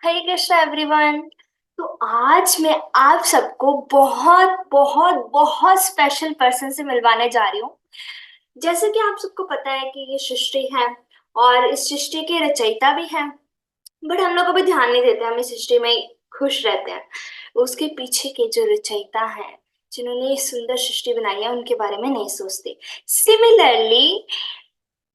हरे Krishna everyone. तो आज मैं आप सबको बहुत बहुत बहुत स्पेशल पर्सन से मिलवाने जा रही हूँ। जैसे कि आप सबको पता है कि ये सृष्टि है और इस सृष्टि के रचयिता भी हैं। बट हम लोग अभी ध्यान नहीं देते, हम इस सृष्टि में ही खुश रहते हैं। उसके पीछे के जो रचयिता हैं, जिन्होंने ये सुंदर सृष्टि बनाई है, उनके बारे में नहीं सोचते। सिमिलरली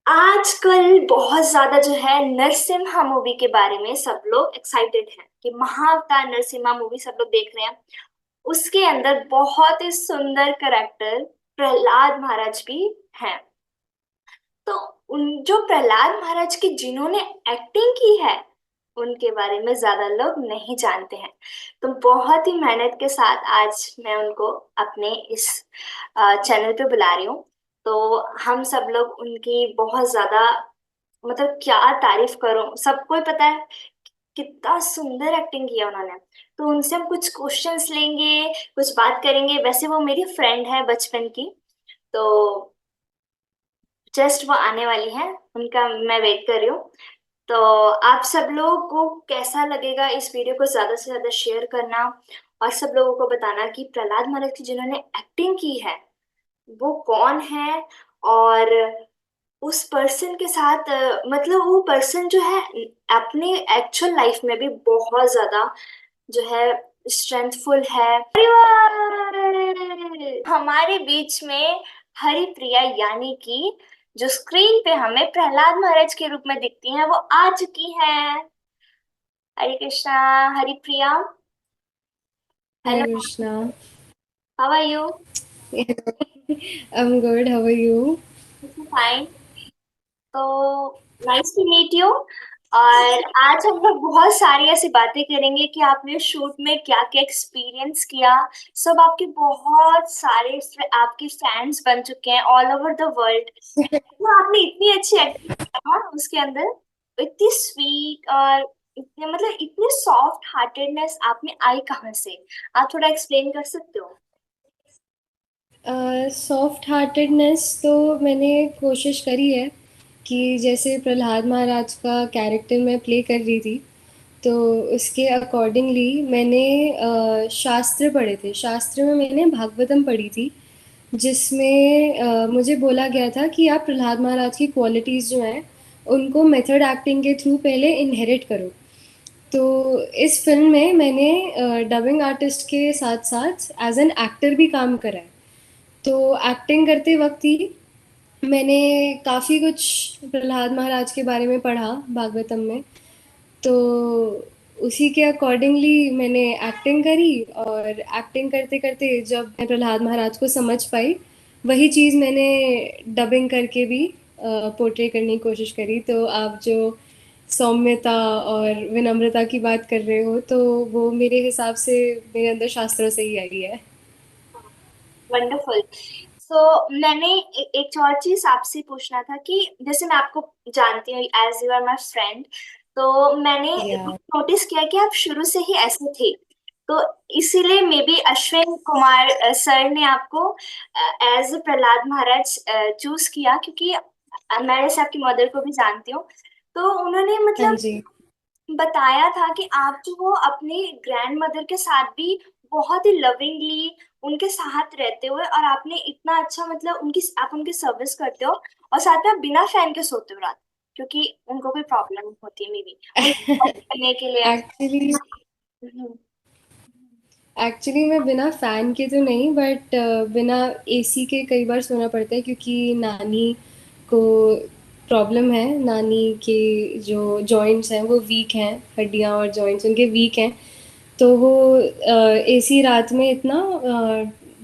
आजकल बहुत ज्यादा जो है नरसिम्हा मूवी के बारे में सब लोग एक्साइटेड हैं कि महाअवतार नरसिम्हा मूवी सब लोग देख रहे हैं। उसके अंदर बहुत ही सुंदर करेक्टर प्रहलाद महाराज भी हैं। तो उन जो प्रहलाद महाराज की जिन्होंने एक्टिंग की है, उनके बारे में ज्यादा लोग नहीं जानते हैं। तो बहुत ही मेहनत के साथ आज मैं उनको अपने इस चैनल पे बुला रही हूँ। तो हम सब लोग उनकी बहुत ज्यादा मतलब क्या तारीफ करूं, सबको ही पता है कितना सुंदर एक्टिंग किया उन्होंने। तो उनसे हम कुछ क्वेश्चंस लेंगे, कुछ बात करेंगे। वैसे वो मेरी फ्रेंड है बचपन की, तो जस्ट वो आने वाली है, उनका मैं वेट कर रही हूँ। तो आप सब लोगों को कैसा लगेगा इस वीडियो को ज्यादा से ज्यादा शेयर करना और सब लोगों को बताना कि प्रहलाद महाराज की जिन्होंने एक्टिंग की है वो कौन है। और उस पर्सन के साथ मतलब वो पर्सन जो है अपने एक्चुअल लाइफ में भी बहुत ज्यादा जो है स्ट्रेंथफुल है। हमारे बीच में हरिप्रिया यानी कि जो स्क्रीन पे हमें प्रहलाद महाराज के रूप में दिखती हैं वो आ चुकी हैं। Hare Krishna. Haripriya. Hi hello. Krishna. How are you? I'm good. How are you? Fine. तो नाइस टू मीट यू। और आज हम लोग बहुत सारी ऐसी बातें करेंगे कि आपने शूट में क्या क्या एक्सपीरियंस किया। सब आपके बहुत सारे आपके फैंस बन चुके हैं ऑल ओवर द वर्ल्ड। तो आपने इतनी अच्छी एक्टिंग किया उसके अंदर, इतनी स्वीट और इतने मतलब इतनी सॉफ्ट हार्टेडनेस आप में आई कहाँ से? आप थोड़ा एक्सप्लेन कर सकते हो? सॉफ्ट हार्टेडनेस तो मैंने कोशिश करी है कि जैसे प्रहलाद महाराज का कैरेक्टर मैं प्ले कर रही थी, तो उसके अकॉर्डिंगली मैंने शास्त्र पढ़े थे। शास्त्र में मैंने भागवतम पढ़ी थी, जिसमें मुझे बोला गया था कि आप प्रहलाद महाराज की क्वालिटीज़ जो हैं उनको मेथड एक्टिंग के थ्रू पहले इनहेरिट करो। तो इस फिल्म में मैंने डबिंग आर्टिस्ट के साथ साथ एज एन एक्टर भी काम करा है। तो एक्टिंग करते वक्त ही मैंने काफ़ी कुछ प्रहलाद महाराज के बारे में पढ़ा भागवतम में। तो उसी के अकॉर्डिंगली मैंने एक्टिंग करी, और एक्टिंग करते करते जब मैं प्रहलाद महाराज को समझ पाई, वही चीज़ मैंने डबिंग करके भी पोर्ट्रे करने की कोशिश करी। तो आप जो सौम्यता और विनम्रता की बात कर रहे हो, तो वो मेरे हिसाब से मेरे अंदर शास्त्रों से ही आई है। वंडरफुल। सो मैंने एक और चीज आपसे पूछना था कि जैसे मैं आपको जानती हूँ as you are my friend, तो मैंने या नोटिस किया कि आप शुरू से ही ऐसे थे। तो इसीलिए may be Ashwin Kumar sir ने आपको एज प्रहलाद महाराज चूज किया, क्योंकि मैं जैसे आपकी मदर को भी जानती हूँ। तो उन्होंने हाँ मतलब जी। बताया था कि आप जो वो अपने ग्रैंड मदर के साथ भी बहुत ही लविंगली उनके साथ रहते हुए, और आपने इतना अच्छा मतलब उनकी आप उनकी सर्विस करते हो और साथ में आप बिना फैन के सोते हो रात, क्योंकि उनको कोई प्रॉब्लम होती है मे बी उनको help करने के लिए। एक्चुअली हम्म। एक्चुअली मैं बिना फ़ैन के तो नहीं, बट बिना एसी के कई बार सोना पड़ता है, क्योंकि नानी को प्रॉब्लम है। नानी के जो जॉइंट्स हैं वो वीक हैं, हड्डियाँ और जॉइंट्स उनके वीक हैं। तो वो एसी रात में इतना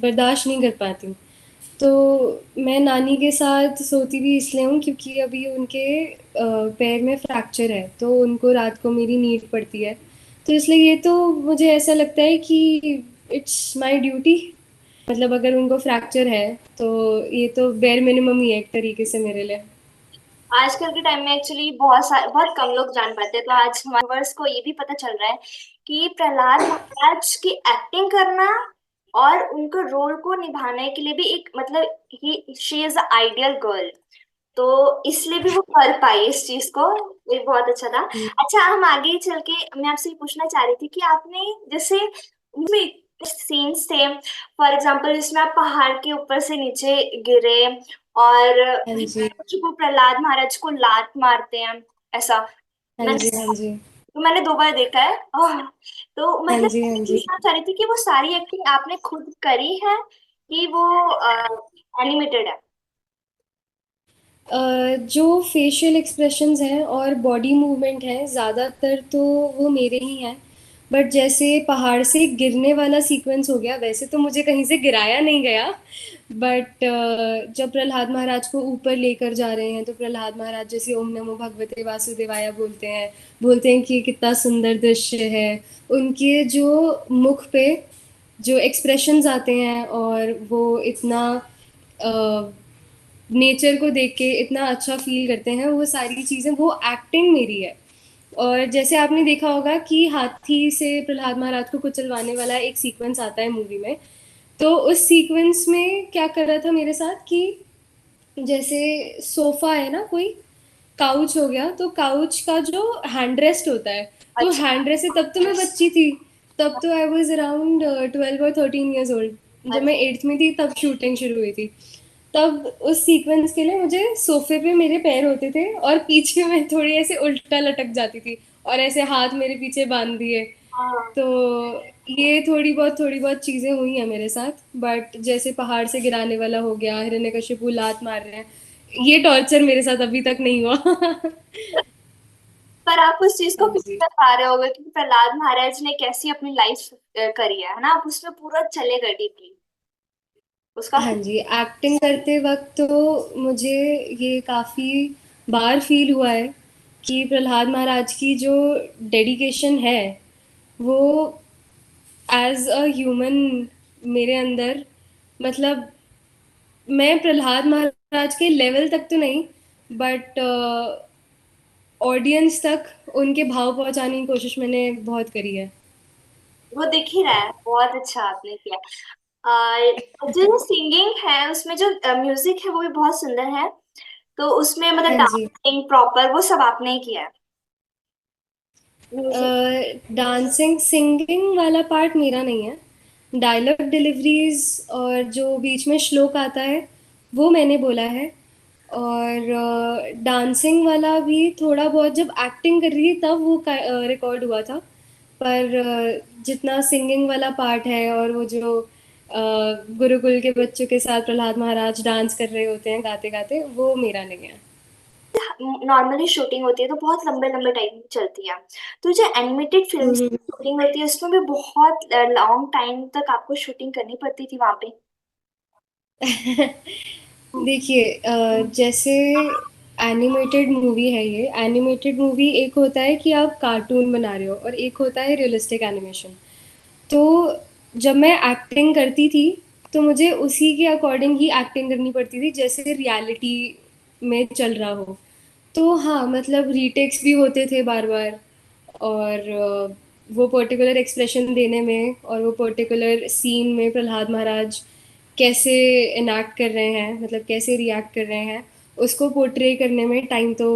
बर्दाश्त नहीं कर पाती। तो मैं नानी के साथ सोती भी इसलिए हूँ क्योंकि अभी उनके पैर में फ्रैक्चर है, तो उनको रात को मेरी नीड पड़ती है। तो इसलिए ये तो मुझे ऐसा लगता है कि इट्स माय ड्यूटी। मतलब अगर उनको फ्रैक्चर है, तो ये तो बेर मिनिमम ही है एक तरीके से मेरे लिए। आजकल के टाइम में एक्चुअली बहुत कम लोग जान पाते हैं, तो आज हमारे वर्स को ये भी पता चल रहा है कि प्रहलाद महाराज की एक्टिंग करना और उनको रोल को निभाने के लिए भी एक मतलब ही she is the ideal girl. तो इसलिए भी वो कर पाई इस चीज को। ये बहुत अच्छा था। हम्म, अच्छा, हम आगे चल के मैं आपसे ये पूछना चाह रही थी कि आपने जैसे उसमें सीन्स थे, फॉर एग्जाम्पल जिसमें आप पहाड़ के ऊपर से नीचे गिरे और हाँ जी, वो प्रहलाद महाराज को लात मारते हैं, ऐसा हाँ मैंने जी, हाँ जी, तो मैंने 2 बार देखा है। तो हाँ मतलब जी, मैं हाँ जी। पूछना चाह रही थी कि वो सारी एक्टिंग आपने खुद करी है कि वो एनिमेटेड है? जो फेशियल एक्सप्रेशंस हैं और बॉडी मूवमेंट है ज़्यादातर तो वो मेरे ही हैं। बट जैसे पहाड़ से गिरने वाला सीक्वेंस हो गया, वैसे तो मुझे कहीं से गिराया नहीं गया। बट जब प्रहलाद महाराज को ऊपर लेकर जा रहे हैं तो प्रहलाद महाराज जैसे ओम नमो भगवते वासुदेवाय बोलते हैं कि कितना सुंदर दृश्य है। उनके जो मुख पे जो एक्सप्रेशंस आते हैं और वो इतना नेचर को देख के इतना अच्छा फील करते हैं, वो सारी चीज़ें, वो एक्टिंग मेरी है। और जैसे आपने देखा होगा कि हाथी से प्रहलाद महाराज को कुचलवाने वाला एक सीक्वेंस आता है मूवी में। तो उस सीक्वेंस में क्या कर रहा था मेरे साथ कि जैसे सोफा है ना, कोई काउच हो गया, तो काउच का जो हैंड रेस्ट होता है, तो अच्छा। हैंड रेस्ट से, तब तो मैं बच्ची थी। तब तो आई वॉज अराउंड 12 और 13 ईयर्स ओल्ड। जब मैं अच्छा। 8th में थी तब शूटिंग शुरू हुई थी। तब उस सीक्वेंस के लिए मुझे सोफे पे मेरे पैर होते थे और पीछे मैं थोड़ी ऐसे उल्टा लटक जाती थी और ऐसे हाथ मेरे पीछे बांध दिए। हाँ। तो ये थोड़ी बहुत चीजें हुई हैं मेरे साथ। बट जैसे पहाड़ से गिराने वाला हो गया, हिरण्यकशिपु लात मार रहे हैं, ये टॉर्चर मेरे साथ अभी तक नहीं हुआ। पर आप उस चीज को हाँ फील जी, कर पा रहे होगे कि प्रहलाद महाराज ने कैसी अपनी लाइफ करी है ना? आप उसमें पूरा चले गए डीपली उसका। हाँ जी। एक्टिंग करते वक्त तो मुझे ये काफ़ी बार फील हुआ है कि प्रहलाद महाराज की जो डेडिकेशन है, वो एज अ ह्यूमन मेरे अंदर, मतलब मैं प्रहलाद महाराज के लेवल तक तो नहीं, बट ऑडियंस तक उनके भाव पहुंचाने की कोशिश मैंने बहुत करी है। वो दिख ही रहा है, बहुत अच्छा आपने किया। जो सिंगिंग है उसमें जो म्यूजिक है वो भी बहुत सुंदर है। तो उसमें मतलब हाँ जी। डांसिंग प्रॉपर वो सब आपने ही किया है? म्यूजिक। डांसिंग सिंगिंग वाला पार्ट मेरा नहीं है। डायलॉग डिलीवरीज और जो बीच में श्लोक आता है वो मैंने बोला है। और डांसिंग वाला भी थोड़ा बहुत जब एक्टिंग कर रही थी तब वो रिकॉर्ड हुआ था। पर जितना सिंगिंग वाला पार्ट है और वो जो गुरुकुल के बच्चों के साथ प्रहलाद महाराज डांस कर रहे होते हैं गाते गाते, वो मेरा नहीं है। नॉर्मली शूटिंग होती है तो बहुत लंबे लंबे टाइम चलती है। तो जो एनिमेटेड फिल्म हम्म। शूटिंग होती है उसमें भी बहुत लॉन्ग टाइम तक आपको शूटिंग करनी पड़ती थी वहां पे। देखिए, जैसे एनिमेटेड मूवी है, ये एनिमेटेड मूवी एक होता है कि आप कार्टून बना रहे हो और एक होता है रियलिस्टिक एनिमेशन। तो जब मैं एक्टिंग करती थी तो मुझे उसी के अकॉर्डिंग ही एक्टिंग करनी पड़ती थी जैसे रियलिटी में चल रहा हो। तो हाँ, मतलब रीटेक्स भी होते थे बार बार। और वो पर्टिकुलर एक्सप्रेशन देने में और वो पर्टिकुलर सीन में प्रहलाद महाराज कैसे इनैक्ट कर रहे हैं, मतलब कैसे रिएक्ट कर रहे हैं, उसको पोर्ट्रे करने में टाइम तो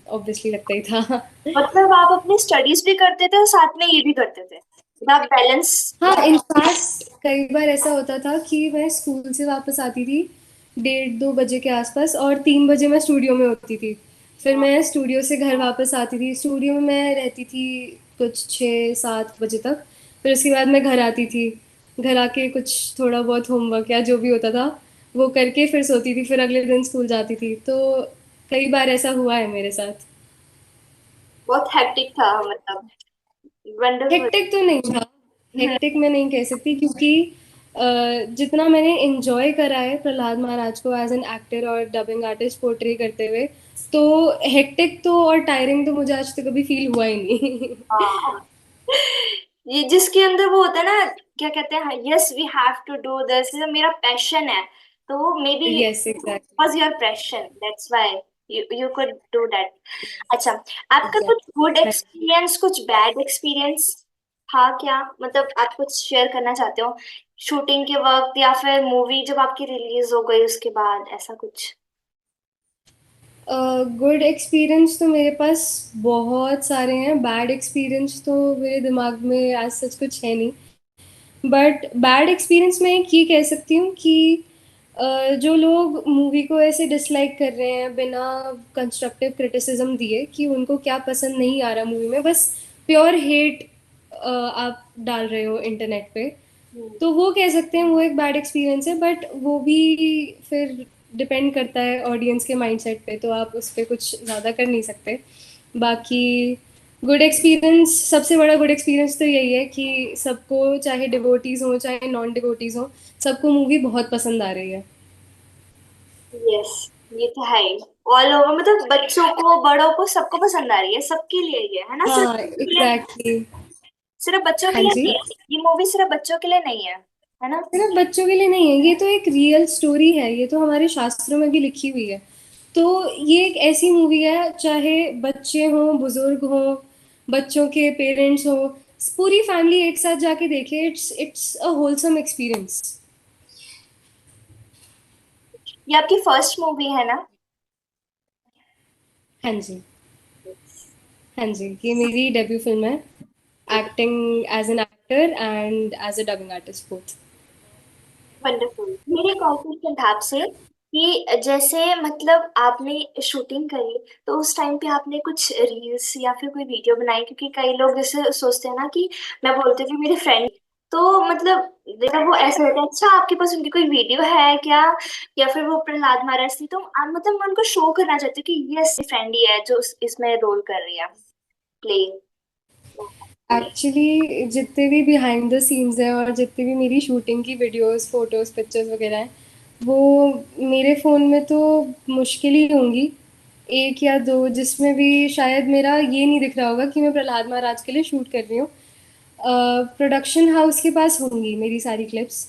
ऑब्वियसली लगता ही था। मतलब आप अपनी स्टडीज भी करते थे और साथ में ये भी करते थे, मतलब आप बैलेंस। हाँ, इनफैक्ट कई बार ऐसा होता था कि मैं स्कूल से वापस आती थी 1:30-2 बजे के आसपास और 3 बजे मैं स्टूडियो में होती थी। फिर मैं स्टूडियो से घर वापस आती थी, स्टूडियो में मैं रहती थी कुछ 6-7 बजे तक। फिर उसके बाद मैं घर आती थी, घर आके कुछ थोड़ा बहुत होमवर्क या जो भी होता था वो करके फिर सोती थी, फिर अगले दिन स्कूल जाती थी। तो कई बार ऐसा हुआ है मेरे साथ। बहुत हेक्टिक था मतलब। वंडरफुल। हेक्टिक तो नहीं था, हेक्टिक मैं नहीं कह सकती, क्योंकि जितना मैंने एंजॉय करा है प्रहलाद महाराज को एज एन एक्टर और डबिंग आर्टिस्ट पोर्ट्रे करते हुए, तो हेक्टिक तो और टायरिंग तो मुझे आज तक कभी फील हुआ ही नहीं। हाँ, ये जिसके अंदर वो होता है ना, क्या कहते हैं, yes we have to do this, ये मेरा पैशन है। तो maybe yes, exactly. Was your passion, that's why you could do that. अच्छा, आपका कुछ गुड एग्जैक्टली। एक्सपीरियंस कुछ बैड एक्सपीरियंस था क्या? मतलब आप कुछ शेयर करना चाहते हो शूटिंग के वक्त या फिर मूवी जब आपकी रिलीज हो गई उसके बाद, ऐसा कुछ? गुड एक्सपीरियंस तो मेरे पास बहुत सारे हैं, बैड एक्सपीरियंस तो मेरे दिमाग में आज सच कुछ है नहीं। बट बैड एक्सपीरियंस मैं एक ये कह सकती हूँ कि जो लोग मूवी को ऐसे डिसलाइक कर रहे हैं बिना कंस्ट्रक्टिव क्रिटिसिज्म दिए कि उनको क्या पसंद नहीं आ रहा मूवी में, बस प्योर हेट आप डाल रहे हो इंटरनेट पे, हम्म। तो वो कह सकते हैं वो एक बैड एक्सपीरियंस है। बट वो भी फिर डिपेंड करता है ऑडियंस के माइंडसेट पे, तो आप उस पर कुछ ज़्यादा कर नहीं सकते। बाकी गुड एक्सपीरियंस, सबसे बड़ा गुड एक्सपीरियंस तो यही है कि सबको, चाहे डिवोटीज हो चाहे नॉन डिवोटीज हो, सबको मूवी बहुत पसंद आ रही है। यस, ये तो है ही। ऑल ओवर मतलब बच्चों को बड़ों को सबको पसंद आ रही है, सबके लिए ये है ना, सिर्फ हाँ बच्चों के लिए नहीं। एग्जैक्टली। सिर्फ बच्चों के हाँ लिए जी। नहीं है, ये मूवी सिर्फ बच्चों के लिए नहीं है ना। सिर्फ बच्चों के लिए नहीं है, ये तो एक रियल स्टोरी है, ये तो हमारे शास्त्रों में भी लिखी हुई है। तो ये एक ऐसी मूवी है, चाहे बच्चे हों बुजुर्ग हों, बच्चों के पेरेंट्स हों, पूरी फैमिली एक साथ जाके देखे, इट्स अ होलसम एक्सपीरियंस। ये आपकी फर्स्ट मूवी है ना? हाँ जी। हाँ जी, ये मेरी डेब्यू फिल्म है, acting as an actor and as a dubbing artist both. Wonderful. मेरे क्वेश्चन था आपसे कि जैसे मतलब आपने शूटिंग करी, तो उस टाइम पे आपने कुछ रील्स या फिर कोई वीडियो बनाई? क्योंकि कई लोग जैसे सोचते हैं ना कि मैं बोलती थी मेरे फ्रेंड, तो मतलब जैसे वो ऐसे होता है, अच्छा आपके पास उनकी कोई वीडियो है क्या, या फिर वो प्रहलाद महाराज थी, तो मतलब मैं उनको शो करना चाहती हूँ कि यस फ्रेंड ही है जो इसमें रोल कर रही है, प्ले। एक्चुअली जितने भी बिहाइंड द सीन्स हैं और जितनी भी मेरी शूटिंग की वीडियोस फोटोज पिक्चर्स वगैरह हैं, वो मेरे फ़ोन में तो मुश्किल ही होंगी एक या दो, जिसमें भी शायद मेरा ये नहीं दिख रहा होगा कि मैं प्रहलाद महाराज के लिए शूट कर रही हूँ। प्रोडक्शन हाउस के पास होंगी मेरी सारी क्लिप्स,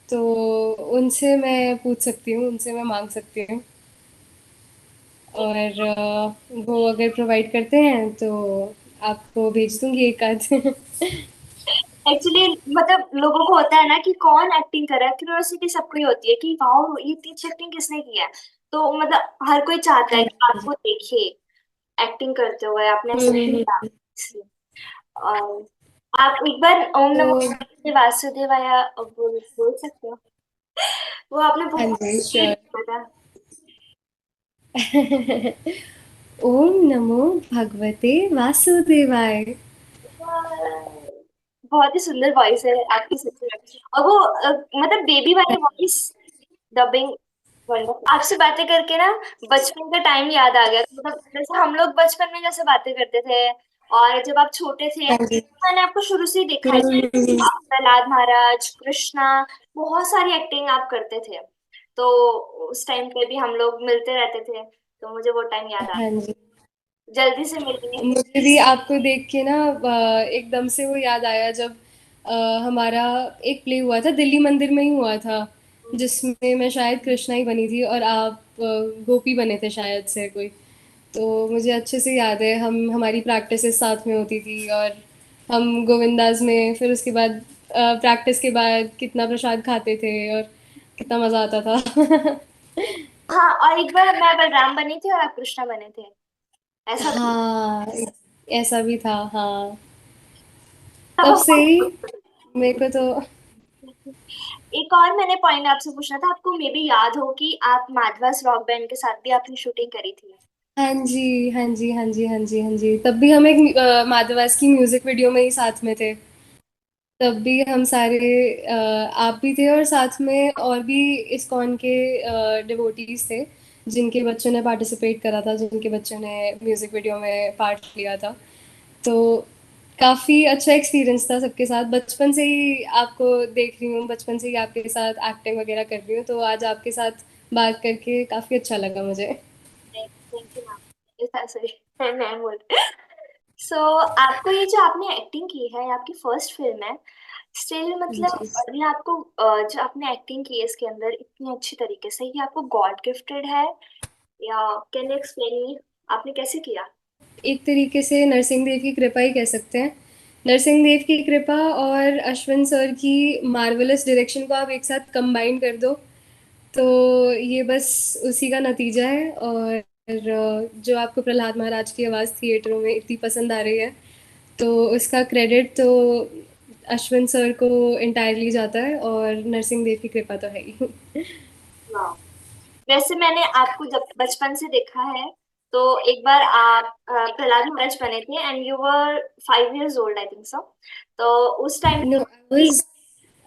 तो उनसे मैं पूछ सकती हूँ, उनसे मैं मांग सकती हूँ। और वो अगर प्रोवाइड करते हैं तो आपको भेज दूंगी एक आध। एक्चुअली मतलब लोगों को होता है ना कि कौन एक्टिंग कर रहा है, क्यूरियोसिटी सबको ही होती है कि वाओ ये तीन एक्टिंग किसने किया है। तो मतलब हर कोई चाहता हाँ है कि जी। आपको देखे एक्टिंग करते हुए, आपने ऐसा किया। हम्म। इसलिए और आप एक बार ओम तो नमो भगवते वासुदेवाय बोल सकते हो? वो आपने हाँ बहुत जी sweet श्योर। बोला ओम नमो भगवते वासुदेवाय। था। बहुत ही सुंदर वॉइस है आपकी सच में। और वो मतलब बेबी वाली वॉइस, डबिंग, वंडरफुल। आपसे बातें करके ना बचपन का टाइम याद आ गया। मतलब जैसे हम लोग बचपन में जैसे बातें करते थे, और जब आप छोटे थे, हाँ जी। मैंने आपको शुरू से ही देखा है। हम्म। प्रहलाद महाराज, कृष्णा, बहुत सारी एक्टिंग आप करते थे। तो उस टाइम पे भी हम लोग मिलते रहते थे, तो मुझे वो टाइम याद आ, हाँ जी। जल्दी से मिलेंगे। मुझे भी आपको देख के ना एकदम से वो याद आया जब अ, हमारा एक प्ले हुआ था, दिल्ली मंदिर में ही हुआ था, जिसमें मैं शायद कृष्णा ही बनी थी और आप गोपी बने थे शायद से कोई। तो मुझे अच्छे से याद है, हम हमारी प्रैक्टिसेस साथ में होती थी, और हम गोविंदास में फिर उसके बाद प्रैक्टिस के बाद कितना प्रसाद खाते थे और कितना मज़ा आता था। हाँ, और एक बार मैं बलराम बनी थी और आप कृष्णा बने थे, ऐसा भी। हाँ ऐसा भी था हाँ। तब से ही मेरे को तो। एक और मैंने पॉइंट आपसे पूछना था, आपको मे बी याद हो कि आप माधवास रॉक बैंड के साथ भी आपने शूटिंग करी थी। हाँ जी हाँ जी हाँ जी हाँ जी हाँ जी, तब भी हम एक माधवास की म्यूजिक वीडियो में ही साथ में थे। तब भी हम सारे आप भी थे और साथ में और भी इस्कॉन के डिवोटीज थे, जिनके बच्चों ने पार्टिसिपेट करा था, जिनके बच्चों ने म्यूजिक वीडियो में पार्ट लिया था। तो काफ़ी अच्छा एक्सपीरियंस था सबके साथ, बचपन से ही आपको देख रही हूँ, बचपन से ही आपके साथ एक्टिंग वगैरह कर रही हूँ, तो आज आपके साथ बात करके काफ़ी अच्छा लगा मुझे। थैंक यू मैम, ऐसा सही मैं बोल। सो आपको ये जो आपने एक्टिंग की है, आपकी फर्स्ट फिल्म है, स्टिल मतलब जी। अभी आपको जो आपने एक्टिंग की है इसके अंदर इतनी अच्छी तरीके से, ये आपको गॉड गिफ्टेड है, या कैन यू एक्सप्लेन मी आपने कैसे किया? एक तरीके से नरसिंह देव की कृपा ही कह सकते हैं। नरसिंह देव की कृपा और अश्विन सर की मार्वलस डायरेक्शन को आप एक साथ कंबाइन कर दो, तो ये बस उसी का नतीजा है। और जो आपको प्रहलाद महाराज की आवाज़ थिएटरों में इतनी पसंद आ रही है, तो उसका क्रेडिट तो अश्विन सर को इंटायरली जाता है, और नरसिंह देव की कृपा तो है ही। वाह। वैसे मैंने आपको जब बचपन से देखा है, तो एक बार आप प्रहलाद महाराज बने थे and you were 5 years old, I think so. तो उस time no,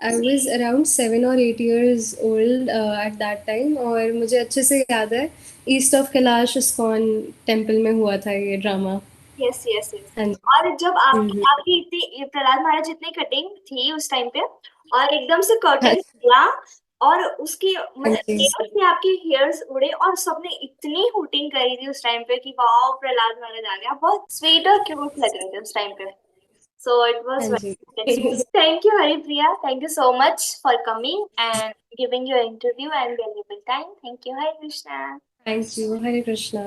I was around 7 or 8 years old at that time, और मुझे अच्छे से याद है East of Kailash ISKCON temple में हुआ था ये ड्रामा। Yes yes yes. हाँ जी। और जब हम्म। आपकी इतनी प्रहलाद महाराज इतनी कटिंग थी उस टाइम पे, और एकदम से हाँ कर्टन खुला, और उसकी हाँ मतलब जी। एयर से आपके हेयर्स उड़े, और सबने इतनी हूटिंग करी थी उस टाइम पे कि वाओ प्रहलाद महाराज आ गया। बहुत स्वीट और क्यूट लग रहे थे उस टाइम पे। सो इट हाँ वाज जी। Thank you Haripriya, thank you so much for coming and giving your interview and valuable time. Thank you, Hare Krishna. Thank you, Hare Krishna.